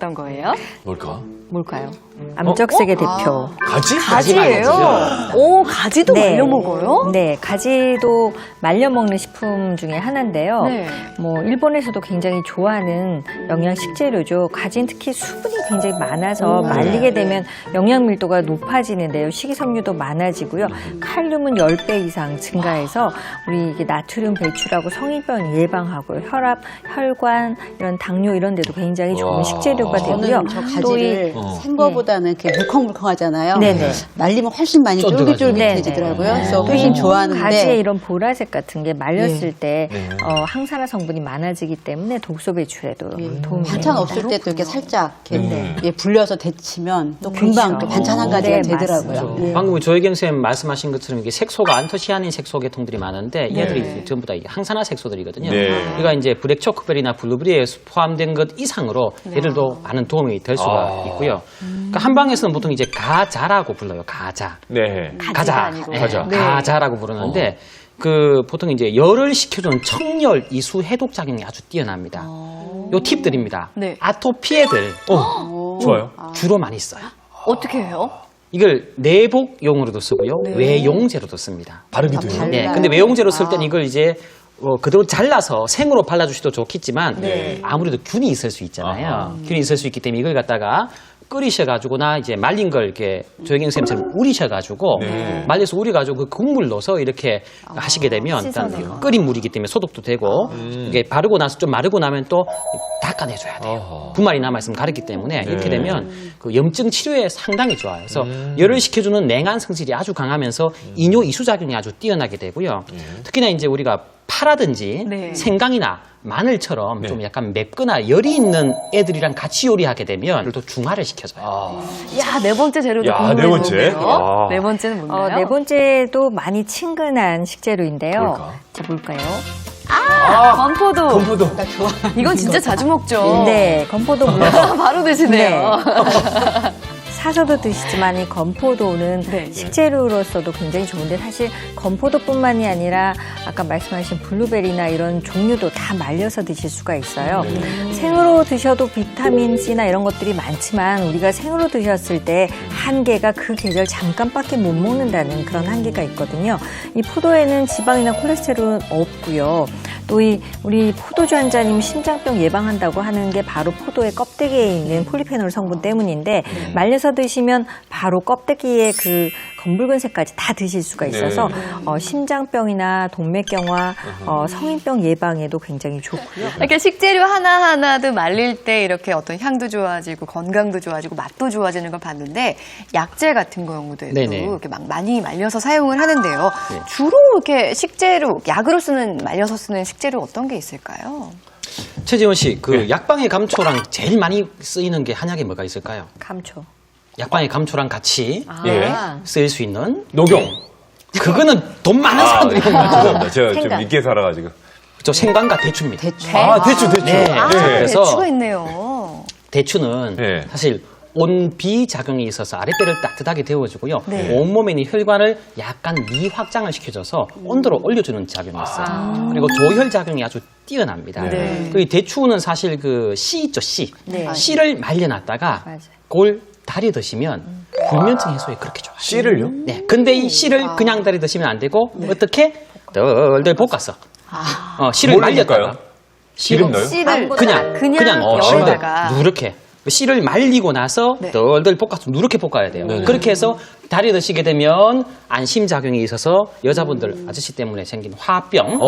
어떤 거예요? 뭘까? 뭘까요? 암적색의 대표. 가지? 가지예요? 오, 가지도 말려 먹어요? 네, 가지도 말려 먹는 식품 중에 하나인데요. 네. 뭐 일본에서도 굉장히 좋아하는 영양 식재료죠. 가지는 특히 수분이 굉장히 많아서 말리게 되면 영양 밀도가 높아지는데요. 식이섬유도 많아지고요. 칼륨은 10배 이상 증가해서 우리 이게 나트륨 배출하고 성인병 예방하고요. 혈압, 혈관, 이런 당뇨 이런 데도 굉장히 좋은 와. 식재료가 되고요. 저는 저 또 가지를 생거보다는 이렇게 물컹물컹하잖아요. 네네. 말리면 훨씬 많이 쫄깃쫄깃해지더라고요. 그래서 훨씬 좋아하는데 가지에 이런 보라색 같은 게 말렸을 때 네. 항산화 성분이 많아지기 때문에 독소 배출에도 도움이 반찬 됩니다. 없을 때도 이렇게 살짝 이렇게 예, 불려서 데치면 또 금방 그렇죠. 또 반찬 한 가지가 네, 되더라고요. 맞습니다. 예. 방금 조혜경 선생님 말씀하신 것처럼 이게 색소가 안토시아닌 색소 계통들이 많은데 얘들이 전부 다 항산화 색소들이거든요. 네. 그러니까 이제 블랙 초코베리나 블루베리에 포함된 것 이상으로 얘들도 많은 도움이 될 수가 있고요. 그러니까 한방에서는 보통 이제 가자라고 불러요. 가자. 네. 가지가 아니고. 가자. 네. 가자라고 부르는데 그 보통 이제 열을 식혀주는 청열 이수 해독 작용이 아주 뛰어납니다. 요 팁 드립니다. 네. 아토피 애들 좋아요. 주로 많이 써요. 어떻게 해요? 이걸 내복용으로도 쓰고요. 외용제로도 씁니다. 바르기도 해요. 네, 근데 외용제로 쓸 때는 이걸 이제 그대로 잘라서 생으로 발라주셔도 좋겠지만 아무래도 균이 있을 수 있잖아요. 균이 있을 수 있기 때문에 이걸 갖다가 끓이셔가지고나 이제 말린 걸 이렇게 조혜경 선생님처럼 우리셔가지고 말려서 우려가지고 그 국물 넣어서 이렇게 하시게 되면 일단 끓인 물이기 때문에 소독도 되고 이게 바르고 나서 좀 마르고 나면 또 닦아내줘야 돼요. 분말이 남아있으면 가렵기 때문에 이렇게 되면 그 염증 치료에 상당히 좋아요. 그래서 열을 식혀주는 냉한 성질이 아주 강하면서 이뇨 이수작용이 아주 뛰어나게 되고요. 특히나 이제 우리가 파라든지 네. 생강이나 마늘처럼 좀 약간 맵거나 열이 있는 애들이랑 같이 요리하게 되면 또 중화를 시켜줘요. 야, 네 번째 재료도 야, 궁금해 네 번째? 보이네요. 와. 네 번째는 뭔가요? 네 번째도 많이 친근한 식재료인데요. 뭘까? 자, 뭘까요? 건포도. 건포도. 이건 진짜 자주 먹죠. 네, 건포도 물론 바로 드시네요. 사서도 드시지만 이 건포도는 네. 식재료로서도 굉장히 좋은데 사실 건포도뿐만이 아니라 아까 말씀하신 블루베리나 이런 종류도 다 말려서 드실 수가 있어요. 생으로 드셔도 비타민 C나 이런 것들이 많지만 우리가 생으로 드셨을 때 한계가 그 계절 잠깐밖에 못 먹는다는 그런 한계가 있거든요. 이 포도에는 지방이나 콜레스테롤은 없고요. 또 우리 포도주 한 잔이면 심장병 예방한다고 하는 게 바로 포도의 껍데기에 있는 폴리페놀 성분 때문인데 말려서 드시면 바로 껍데기의 그 검붉은색까지 다 드실 수가 있어서 심장병이나 동맥경화, 성인병 예방에도 굉장히 좋고요. 이렇게 식재료 하나하나도 말릴 때 이렇게 어떤 향도 좋아지고 건강도 좋아지고 맛도 좋아지는 걸 봤는데 약재 같은 경우도 네네. 이렇게 막 많이 말려서 사용을 하는데요. 주로 이렇게 식재료, 약으로 쓰는, 말려서 쓰는 식재료 어떤 게 있을까요? 최재원 씨, 그 약방의 감초랑 제일 많이 쓰이는 게 한약에 뭐가 있을까요? 감초. 약방의 감초랑 같이 예. 쓰일 수 있는 녹용. 그거는 돈 많은 사람들이 먹는 거죠. 죄송합니다. 제가 좀 생강. 믿게 살아가지고. 그죠? 생강과 대추입니다. 대추. 네. 그래서 대추가 있네요. 대추는 네. 사실 온비 작용이 있어서 아랫배를 따뜻하게 데워주고요. 온몸에 있는 혈관을 약간 미확장을 시켜줘서 온도를 올려주는 작용이 있어요. 그리고 조혈 작용이 아주 뛰어납니다. 그리고 이 대추는 사실 그 씨 있죠, 씨. 네. 씨를 말려놨다가 맞아요. 그걸 달여 드시면 불면증 해소에 그렇게 좋아요. 씨를요? 네. 근데 이 씨를 그냥 달여 드시면 안 되고 어떻게 덜덜 볶았어. 씨를 뭘 말렸다가 해볼까요? 기름 넣어요? 씨를 그냥 열에다가 씨를 누렇게 씨를 말리고 나서 덜덜 볶아서 누렇게 볶아야 돼요. 그렇게 해서 달여 드시게 되면 안심 작용이 있어서 여자분들 아저씨 때문에 생긴 화병,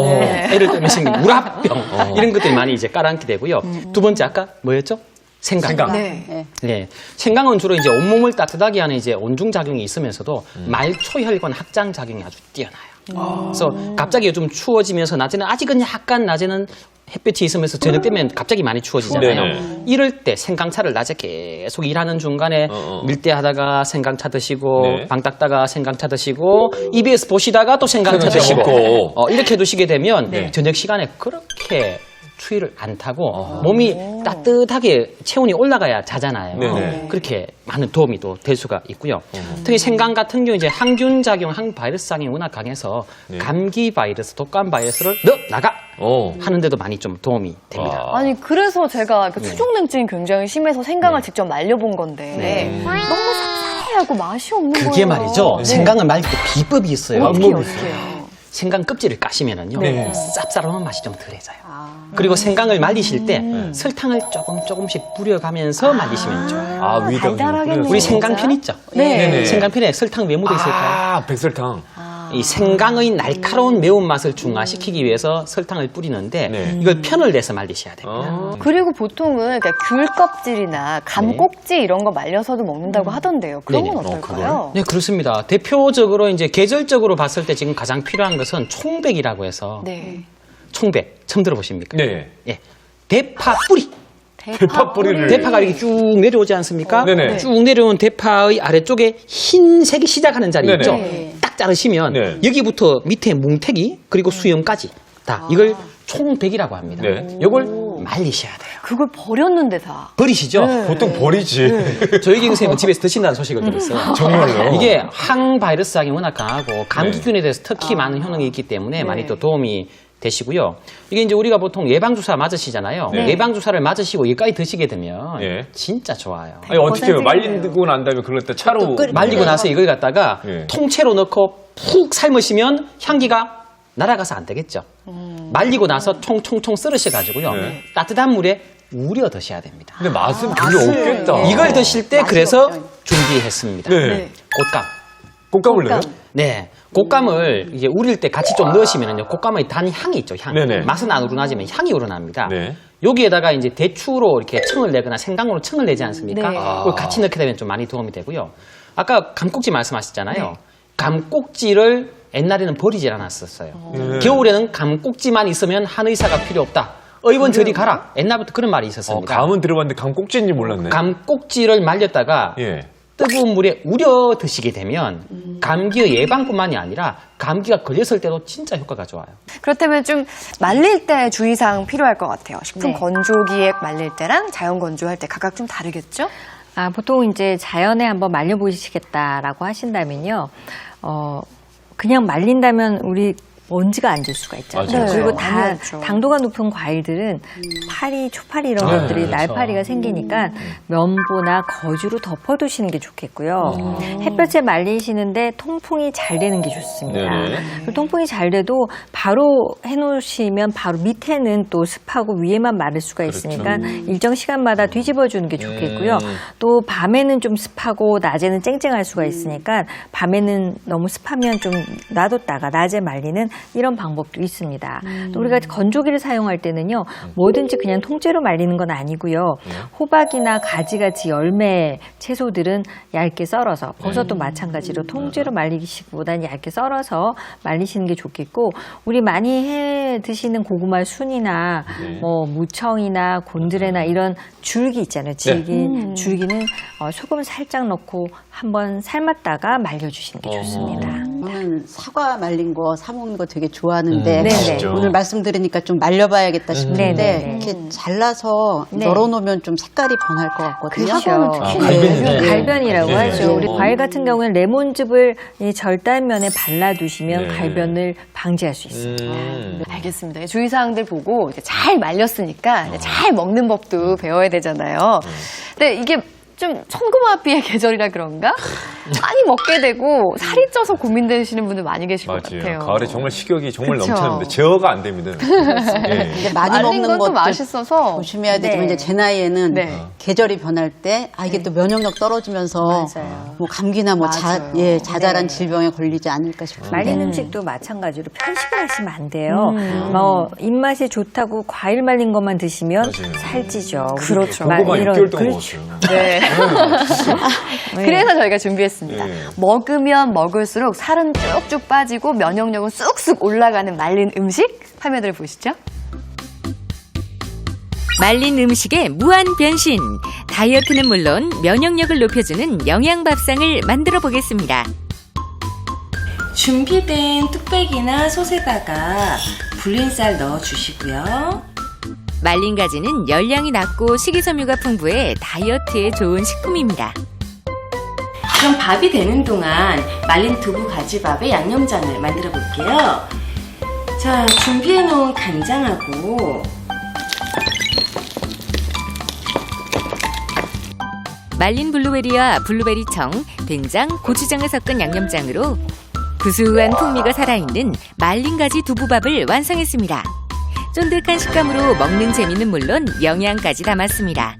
애를 때문에 생긴 우라병 이런 것들이 많이 이제 깔아앉게 되고요. 두 번째 아까 뭐였죠? 생강. 네. 네. 생강은 주로 이제 온몸을 따뜻하게 하는 이제 온중 작용이 있으면서도 말초혈관 확장 작용이 아주 뛰어나요. 그래서 갑자기 좀 추워지면서 낮에는 아직은 약간 낮에는 햇볕이 있으면서 저녁 되면 갑자기 많이 추워지잖아요. 네네. 이럴 때 생강차를 낮에 계속 일하는 중간에 밀대하다가 생강차 드시고 네. 방 닦다가 생강차 드시고 EBS 보시다가 또 생강차 그렇죠. 드시고 먹고. 이렇게 두시게 되면 저녁 시간에 그렇게 추위를 안 타고 몸이 따뜻하게 체온이 올라가야 자잖아요. 네네. 그렇게 많은 도움이 또 될 수가 있고요. 특히 생강 같은 경우 이제 항균 작용, 항바이러스 작용이 워낙 강해서 네. 감기 바이러스, 독감 바이러스를 너 나가 하는데도 많이 좀 도움이 됩니다. 아니 그래서 제가 그 수족냉증이 굉장히 심해서 생강을 직접 말려본 건데 너무 쌉싸해하고 맛이 없는 거예요. 그게 말이죠. 생강을 말릴 때 비법이 있어요. 어떻게 어떻게요? 생강 껍질을 까시면은요, 네. 쌉싸름한 맛이 좀 덜해져요. 그리고 생강을 말리실 때 설탕을 조금씩 뿌려가면서 말리시면 좋아요. 아, 위에다 달달하겠네요. 우리 생강편 있죠? 네. 생강편에 설탕 왜 묻어 있을까요? 아, 백설탕. 이 생강의 날카로운 매운맛을 중화시키기 위해서 설탕을 뿌리는데 네. 이걸 편을 내서 말리셔야 됩니다. 그리고 보통은 그러니까 귤 껍질이나 감 꼭지 이런 거 말려서도 먹는다고 하던데요. 그런 건 네네. 어떨까요? 네, 그렇습니다. 대표적으로 이제 계절적으로 봤을 때 지금 가장 필요한 것은 총백이라고 해서 네. 총백 처음 들어보십니까? 네. 예. 대파 뿌리. 대파 뿌리를. 대파가 이렇게 쭉 내려오지 않습니까? 네네. 쭉 내려온 대파의 아래쪽에 흰색이 시작하는 자리 네네. 있죠? 네. 딱 자르시면 네. 여기부터 밑에 뭉태기 그리고 수염까지 다 이걸 총백이라고 합니다. 네. 이걸 말리셔야 돼요. 그걸 버렸는데 다. 버리시죠? 보통 버리지. 저희 선생님은 집에서 드신다는 소식을 들었어요. 정말요? 이게 항바이러스 작용이 워낙 강하고 감기균에 대해서 특히 많은 효능이 있기 때문에 많이 또 도움이 되시고요. 이게 이제 우리가 보통 예방주사 맞으시잖아요. 네. 예방주사를 맞으시고 이까지 드시게 되면 네. 진짜 좋아요. 아니, 어떻게 해요? 말리고 난 다음에 그걸 갖다 차로. 말리고 나서 이걸 갖다가 네. 통째로 넣고 푹 삶으시면 향기가 날아가서 안 되겠죠. 말리고 나서 총총총 썰으셔가지고요. 네. 따뜻한 물에 우려 드셔야 됩니다. 근데 맛은 별로 없겠다. 이걸 드실 때 그래서 준비했습니다. 네. 곶감. 꽃감을 내요? 네. 곶감을 이제 우릴 때 같이 좀 넣으시면요. 곶감의 단 향이 있죠, 향. 네네. 맛은 안 우러나지만 향이 우러납니다. 네. 여기에다가 이제 대추로 이렇게 청을 내거나 생강으로 청을 내지 않습니까? 네. 그걸 같이 넣게 되면 좀 많이 도움이 되고요. 아까 감꼭지 말씀하셨잖아요. 감꼭지를 옛날에는 버리질 않았었어요. 네. 겨울에는 감꼭지만 있으면 한의사가 필요 없다. 의원 저리 가라. 옛날부터 그런 말이 있었습니다. 감은 들어봤는데 감꼭지인지 몰랐네. 감꼭지를 말렸다가 예. 뜨거운 물에 우려 드시게 되면 감기의 예방뿐만이 아니라 감기가 걸렸을 때도 진짜 효과가 좋아요. 그렇다면 좀 말릴 때 주의사항 필요할 것 같아요. 식품 네. 건조기에 말릴 때랑 자연 건조할 때 각각 좀 다르겠죠? 보통 이제 자연에 한번 말려보시겠다라고 하신다면요, 그냥 말린다면 우리 먼지가 앉을 수가 있잖아요. 맞아요. 그리고 많이 다 앉죠. 당도가 높은 과일들은 파리, 초파리 이런 네, 것들이 그렇죠. 날파리가 생기니까 면보나 거즈로 덮어두시는 게 좋겠고요. 햇볕에 말리시는데 통풍이 잘 되는 게 좋습니다. 네네. 그리고 통풍이 잘 돼도 바로 해놓으시면 바로 밑에는 또 습하고 위에만 마를 수가 있으니까 일정 시간마다 뒤집어주는 게 좋겠고요. 또 밤에는 좀 습하고 낮에는 쨍쨍할 수가 있으니까 밤에는 너무 습하면 좀 놔뒀다가 낮에 말리는 이런 방법도 있습니다. 또 우리가 건조기를 사용할 때는요, 뭐든지 그냥 통째로 말리는 건 아니고요. 호박이나 가지같이 열매 채소들은 얇게 썰어서, 버섯도 마찬가지로 통째로 말리시기보다는 얇게 썰어서 말리시는 게 좋겠고, 우리 많이 해 드시는 고구마 순이나 뭐 무청이나 곤드레나 이런 줄기 있잖아요. 줄기는 소금 살짝 넣고 한번 삶았다가 말려주시는 게 좋습니다. 저는 사과 말린 거 사 먹는 거 되게 좋아하는데 네네. 오늘 말씀 들으니까 좀 말려봐야겠다 싶은데 네네. 이렇게 잘라서 네. 널어놓으면 좀 색깔이 변할 것 같거든요. 그렇죠. 갈변이네. 갈변이라고 네. 하죠. 네. 우리 과일 같은 경우는 레몬즙을 이 절단면에 발라두시면 네. 갈변을 방지할 수 있습니다. 알겠습니다. 주의사항들 보고 이제 잘 말렸으니까 이제 잘 먹는 법도 배워야 되잖아요. 근데 이게 좀 천고마비의 계절이라 그런가? 많이 먹게 되고 살이 쪄서 고민되시는 분들 많이 계실 것 맞아요. 같아요. 가을에 정말 식욕이 정말 그쵸. 넘치는데 제어가 안 됩니다. 예. 근데 많이 말린 먹는 건 또 것도 맛있어서 조심해야 되지만 네. 이제 제 나이에는 네. 계절이 변할 때 이게 또 면역력 떨어지면서 맞아요. 뭐 감기나 뭐 맞아요. 자잘한 네. 질병에 걸리지 않을까 싶은데 말린 음식도 마찬가지로 편식을 하시면 안 돼요. 뭐 입맛이 좋다고 과일 말린 것만 드시면 맞아요. 살찌죠. 그렇죠. 고구마 이런- 6개월 동안 그렇죠. 먹었어요. 네. 네. 그래서 저희가 준비했습니다. 네. 먹으면 먹을수록 살은 쭉쭉 빠지고 면역력은 쑥쑥 올라가는 말린 음식 화면을 보시죠. 말린 음식의 무한 변신. 다이어트는 물론 면역력을 높여주는 영양밥상을 만들어 보겠습니다. 준비된 뚝배기나 솥에다가 불린 쌀 넣어주시고요. 말린 가지는 열량이 낮고 식이섬유가 풍부해 다이어트에 좋은 식품입니다. 그럼 밥이 되는 동안 말린 두부 가지밥에 양념장을 만들어 볼게요. 자, 준비해 놓은 간장하고 말린 블루베리와 블루베리청, 된장, 고추장을 섞은 양념장으로 구수한 풍미가 살아있는 말린 가지 두부밥을 완성했습니다. 쫀득한 식감으로 먹는 재미는 물론 영양까지 담았습니다.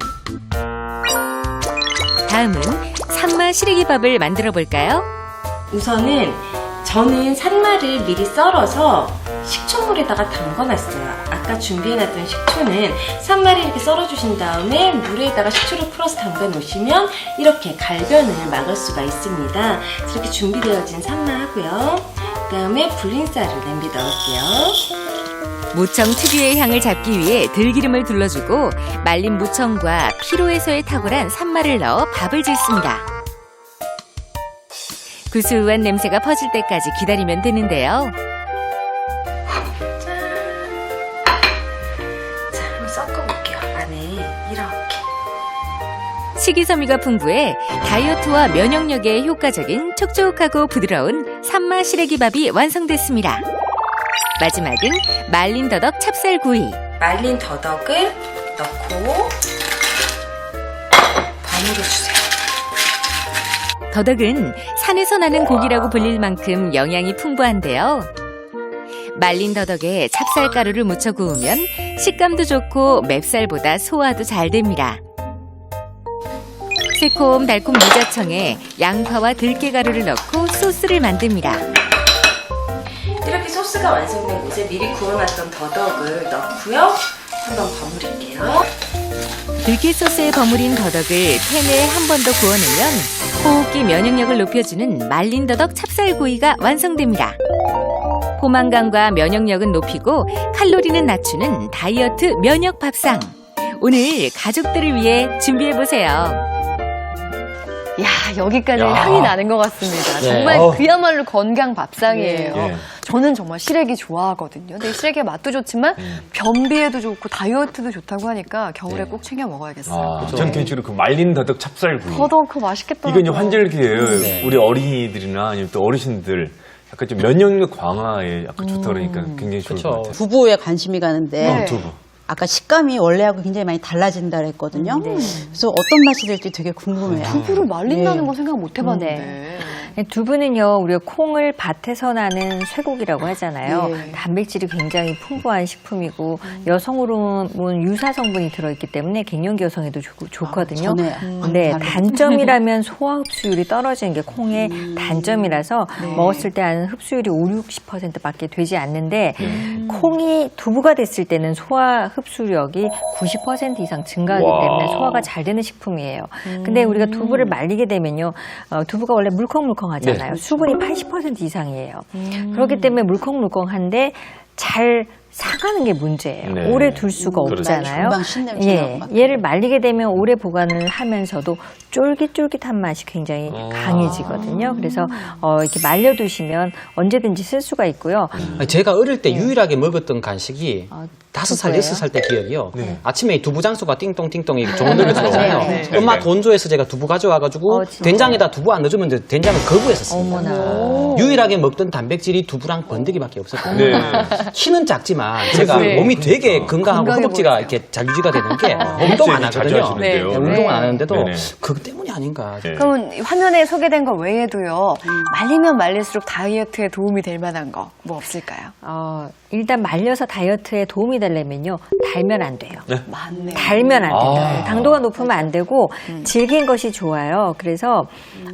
다음은 산마 시래기밥을 만들어 볼까요? 우선은 저는 산마를 미리 썰어서 식초물에다가 담궈놨어요. 아까 준비해놨던 식초는 산마를 이렇게 썰어주신 다음에 물에다가 식초를 풀어서 담가 놓으시면 이렇게 갈변을 막을 수가 있습니다. 이렇게 준비되어진 산마하고요. 그 다음에 불린 쌀을 냄비에 넣을게요. 무청 특유의 향을 잡기 위해 들기름을 둘러주고 말린 무청과 피로해소에 탁월한 산마를 넣어 밥을 짓습니다. 구수한 냄새가 퍼질 때까지 기다리면 되는데요. 자, 한번 섞어볼게요. 안에 이렇게. 식이섬유가 풍부해 다이어트와 면역력에 효과적인 촉촉하고 부드러운 산마 시래기밥이 완성됐습니다. 마지막은 말린 더덕 찹쌀구이. 말린 더덕을 넣고 버무려주세요. 더덕은 산에서 나는 고기라고 불릴 만큼 영양이 풍부한데요. 말린 더덕에 찹쌀가루를 묻혀 구우면 식감도 좋고 맵쌀보다 소화도 잘 됩니다. 새콤달콤 무자청에 양파와 들깨가루를 넣고 소스를 만듭니다. 이렇게 소스가 완성된 곳에 미리 구워놨던 더덕을 넣고요. 한번 버무릴게요. 들깨 소스에 버무린 더덕을 팬에 한 번 더 구워내면 호흡기 면역력을 높여주는 말린 더덕 찹쌀구이가 완성됩니다. 포만감과 면역력은 높이고 칼로리는 낮추는 다이어트 면역 밥상. 오늘 가족들을 위해 준비해보세요. 야, 여기까지 야. 향이 나는 것 같습니다. 네. 정말 어. 그야말로 건강 밥상이에요. 네. 저는 정말 시래기 좋아하거든요. 근데 시래기가 맛도 좋지만 변비에도 좋고 다이어트도 좋다고 하니까 겨울에 네. 꼭 챙겨 먹어야겠어요. 아, 전 개인적으로 그 말린 더덕 찹쌀구이. 더덕 그거 맛있겠다. 이건 이제 환절기에요. 네. 우리 어린이들이나 아니면 또 어르신들 약간 좀 면역력 강화에 약간 좋다 그러니까 굉장히 좋을 그쵸. 것 같아요. 두부에 관심이 가는데 네. 두부. 아까 식감이 원래하고 굉장히 많이 달라진다 그랬거든요. 그래서 어떤 맛이 될지 되게 궁금해요. 두부를 말린다는 네. 건 생각 못 해봤는데. 두부는요, 우리가 콩을 밭에서 나는 쇠고기라고 하잖아요. 예. 단백질이 굉장히 풍부한 식품이고 여성호르몬 유사 성분이 들어있기 때문에 갱년기 여성에도 좋거든요. 전에 네, 단점이라면 소화 흡수율이 떨어지는 게 콩의 단점이라서 먹었을 때 한 흡수율이 50-60%밖에 되지 않는데 콩이 두부가 됐을 때는 소화 흡수력이 90% 이상 증가하기 와. 때문에 소화가 잘 되는 식품이에요. 근데 우리가 두부를 말리게 되면요, 두부가 원래 물컹물컹하잖아요. 네. 수분이 80% 이상이에요. 그렇기 때문에 물컹물컹한데 잘 사가는 게 문제예요. 네. 오래 둘 수가 없잖아요. 금방 신냄새 나고 막. 얘를 말리게 되면 오래 보관을 하면서도 쫄깃쫄깃한 맛이 굉장히 강해지거든요. 그래서 이렇게 말려두시면 언제든지 쓸 수가 있고요. 제가 어릴 때 유일하게 먹었던 간식이 5살, 그거예요? 6살 때 기억이요. 네. 아침에 이 두부 장수가 띵똥띵똥 이렇게 종류를 들어오잖아요. 네, 네. 엄마 돈 줘서 제가 두부 가져와가지고 진짜요? 된장에다 두부 안 넣어주면 된장을 거부했었습니다. 어머나. 유일하게 먹던 단백질이 두부랑 번데기밖에 없었거든요. 네. 키는 작지만 제가 네. 몸이 되게 건강하고 건강해 허벅지가 보이세요. 이렇게 잘 유지가 되는 게 운동 안 자주 하거든요. 하시는데요. 네, 운동 안 네. 하는데도 네네. 그것 때문이 아닌가. 네. 그럼 화면에 소개된 것 외에도요, 말리면 말릴수록 다이어트에 도움이 될 만한 거 뭐 없을까요? 일단 말려서 다이어트에 도움이 되려면요, 달면 안 돼요. 맞네. 달면 안 된다. 아. 당도가 높으면 안 되고 질긴 것이 좋아요. 그래서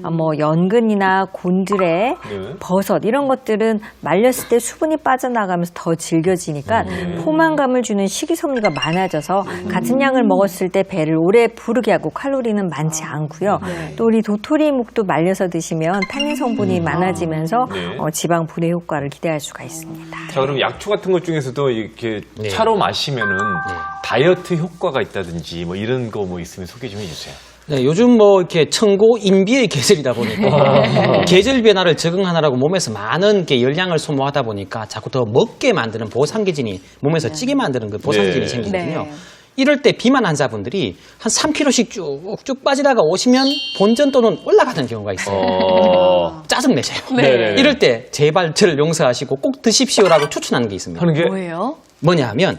뭐 연근이나 곤드레, 네. 버섯 이런 것들은 말렸을 때 수분이 빠져나가면서 더 질겨지니까 포만감을 주는 식이섬유가 많아져서 같은 양을 먹었을 때 배를 오래 부르게 하고 칼로리는 많지 않고요. 또 우리 도토리묵도 말려서 드시면 탄닌 성분이 많아지면서 네. 지방 분해 효과를 기대할 수가 있습니다. 자, 그럼 약초 같은 것 중에서도 이렇게 네. 차로 마시면은 네. 다이어트 효과가 있다든지 뭐 이런 거 뭐 있으면 소개 좀 해주세요. 네, 요즘 뭐 이렇게 청고 인비의 계절이다 보니까 계절 변화를 적응하느라고 몸에서 많은 게 열량을 소모하다 보니까 자꾸 더 먹게 만드는 보상계진이 몸에서 찌게 만드는 그 보상계진이 네. 생기거든요. 네. 이럴 때 비만 환자분들이 한 3kg씩 쭉쭉 빠지다가 오시면 본전 또는 올라가는 경우가 있어요. 짜증내세요. 네. 이럴 때 제발 저를 용서하시고 꼭 드십시오라고 추천하는 게 있습니다. 하는 게 뭐예요? 뭐냐 하면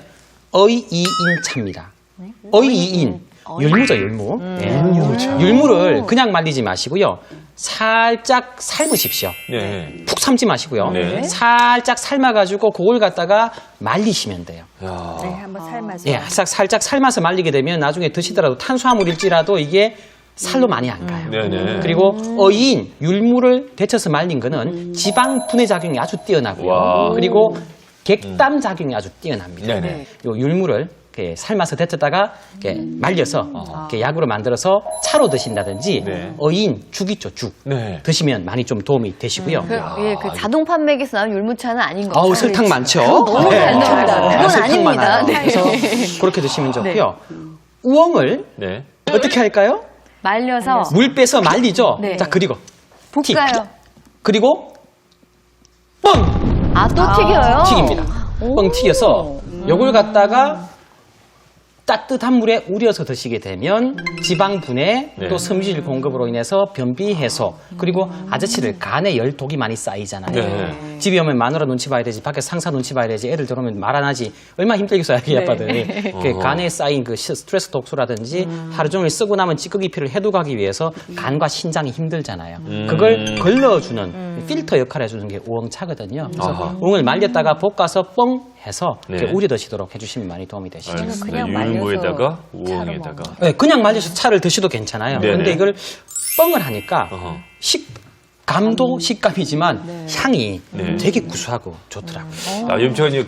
어이이인차입니다. 어이이인. 율무죠, 율무. 네. 율무를 그냥 말리지 마시고요. 살짝 삶으십시오. 네. 푹 삶지 마시고요. 네. 살짝 삶아가지고 그걸 갖다가 말리시면 돼요. 야. 네, 한번 삶아서. 예, 살짝 삶아서 말리게 되면 나중에 드시더라도 탄수화물일지라도 이게 살로 많이 안 가요. 네네. 그리고 어이인 율무를 데쳐서 말린 거는 지방 분해 작용이 아주 뛰어나고요. 와. 그리고 객담 작용이 아주 뛰어납니다. 네네. 요 율무를 이렇게 삶아서 데쳤다가 이렇게 말려서 이렇게 약으로 만들어서 차로 드신다든지 네. 어이인 죽 있죠, 죽. 네. 드시면 많이 좀 도움이 되시고요. 그 자동 판매기에서 나온 율무차는 아닌 거죠. 아우 설탕 많죠. 너무 네. 잘 나온다. 그건 설탕 아닙니다. 많아요. 네. 그래서 그렇게 드시면 좋고요. 우엉을 네. 어떻게 할까요? 말려서 물 빼서 말리죠. 네. 자 그리고 볶아요. 그리고 뻥 아, 또 튀겨요? 튀깁니다. 뻥 튀겨서 요걸 갖다가 따뜻한 물에 우려서 드시게 되면 지방 분해 네. 또 섬유질 공급으로 인해서 변비 해소 그리고 아저씨들 간에 열독이 많이 쌓이잖아요. 네. 집에 오면 마누라 눈치 봐야 되지 밖에 상사 눈치 봐야 되지 애들 들어오면 말 안 하지 얼마나 힘들겠어요 아기 아빠들이 그 간에 쌓인 그 스트레스 독소라든지 하루 종일 쓰고 남은 찌꺼기 피를 해독하기 위해서 간과 신장이 힘들잖아요. 그걸 걸러주는 필터 역할을 해주는 게 우엉차거든요. 그래서 아하. 우엉을 말렸다가 볶아서 뻥 해서 네. 이렇게 우려 드시도록 해주시면 많이 도움이 되시죠. 알겠습니다. 그냥 말려서 율무에다가 차로 우엉에다가. 네, 그냥 말려서 차를 드셔도 괜찮아요. 네네. 근데 이걸 뻥을 하니까 어허. 식감도 식감이지만 향이 네. 되게 구수하고 좋더라고요. 아, 염치가 이제